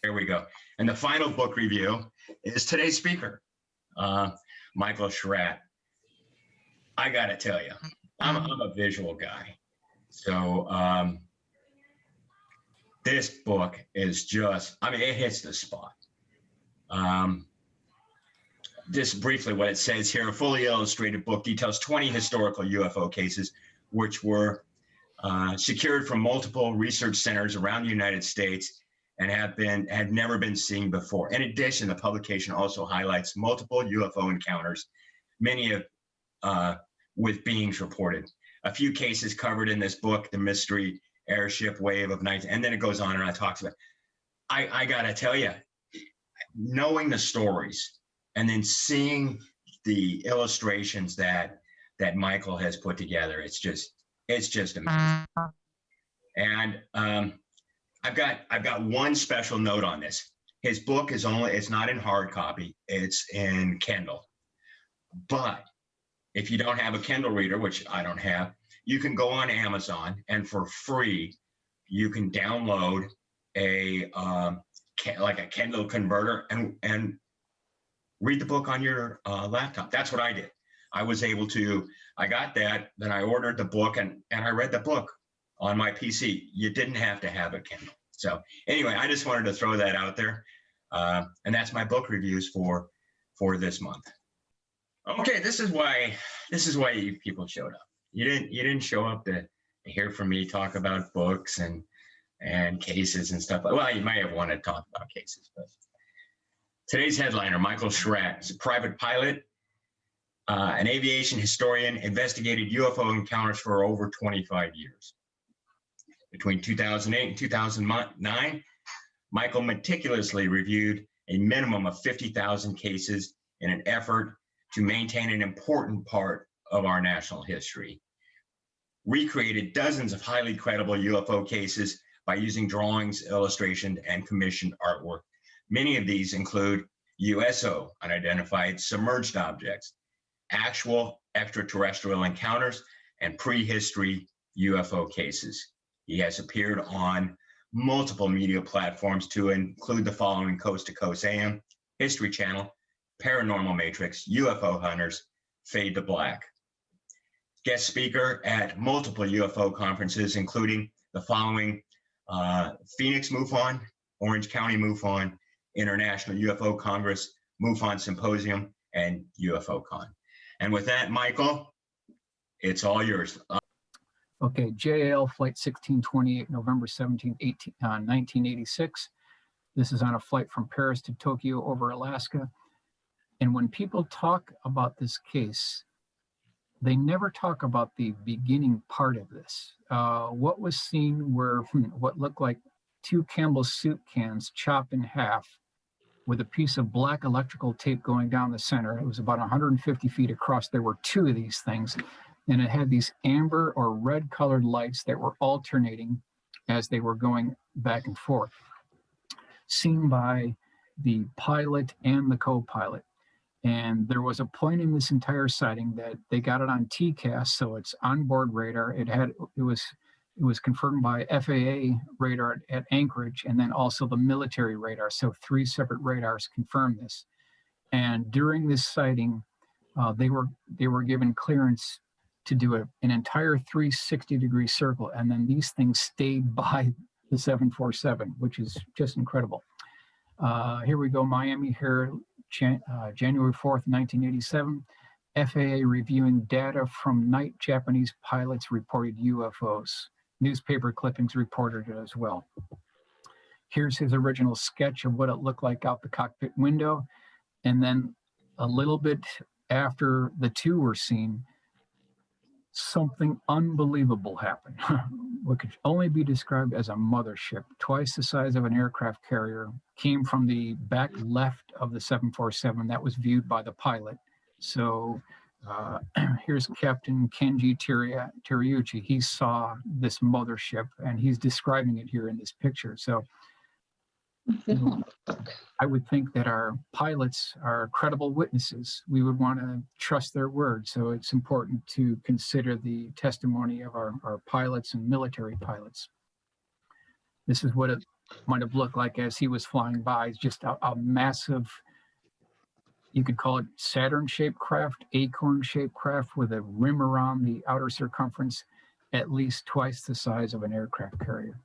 There we go. And the final book review is today's speaker, Michael Schratt. I got to tell you, I'm a visual guy. So this book is just, I mean, it hits the spot. Just briefly what it says here, a fully illustrated book details 20 historical UFO cases, which were secured from multiple research centers around the United States and had never been seen before. In addition, the publication also highlights multiple UFO encounters, many of with beings reported. A few cases covered in this book, the mystery airship wave of 19, and then it goes on and it talks about. I gotta tell you, knowing the stories and then seeing the illustrations that Michael has put together, it's just amazing. And I've got one special note on this. His book it's not in hard copy, it's in Kindle. But if you don't have a Kindle reader, which I don't have, you can go on Amazon and for free, you can download a Kindle converter and read the book on your laptop. That's what I did. I got that, then I ordered the book and I read the book on my PC. You didn't have to have a Kindle. So anyway, I just wanted to throw that out there. And that's my book reviews for this month. Okay, this is why you people showed up. You didn't show up to hear from me talk about books and cases and stuff. Well, you might have wanted to talk about cases, but today's headliner, Michael Schratt, is a private pilot, an aviation historian, investigated UFO encounters for over 25 years. Between 2008 and 2009, Michael meticulously reviewed a minimum of 50,000 cases in an effort to maintain an important part of our national history. Recreated dozens of highly credible UFO cases by using drawings, illustration, and commissioned artwork. Many of these include USO, unidentified submerged objects, actual extraterrestrial encounters, and prehistory UFO cases. He has appeared on multiple media platforms to include the following: Coast to Coast AM, History Channel, Paranormal Matrix, UFO Hunters, Fade to Black. Guest speaker at multiple UFO conferences, including the following: Phoenix MUFON, Orange County MUFON, International UFO Congress, MUFON Symposium, and UFOCon. And with that, Michael, it's all yours. Okay, JAL Flight 1628, November 17, 1986. This is on a flight from Paris to Tokyo over Alaska. And when people talk about this case, they never talk about the beginning part of this. What was seen were what looked like 2 Campbell's soup cans chopped in half with a piece of black electrical tape going down the center. It was about 150 feet across. There were 2 of these things, and it had these amber or red colored lights that were alternating as they were going back and forth, seen by the pilot and the co-pilot. And there was a point in this entire sighting that they got it on TCAS, so it's onboard radar. It was confirmed by FAA radar at Anchorage, and then also the military radar. So 3 separate radars confirmed this. And during this sighting, they were given clearance to do an entire 360-degree circle, and then these things stayed by the 747, which is just incredible. Here we go, Miami Herald, January 4th, 1987. FAA reviewing data from night Japanese pilots reported UFOs. Newspaper clippings reported it as well. Here's his original sketch of what it looked like out the cockpit window. And then a little bit after the 2 were seen, something unbelievable happened. What could only be described as a mothership, twice the size of an aircraft carrier, came from the back left of the 747 that was viewed by the pilot. So here's Captain Kenji Teriyuchi. He saw this mothership, and he's describing it here in this picture. So I would think that our pilots are credible witnesses. We would want to trust their word. So it's important to consider the testimony of our pilots and military pilots. This is what it might have looked like as he was flying by. It's just a massive, you could call it Saturn-shaped craft, acorn-shaped craft with a rim around the outer circumference, at least twice the size of an aircraft carrier.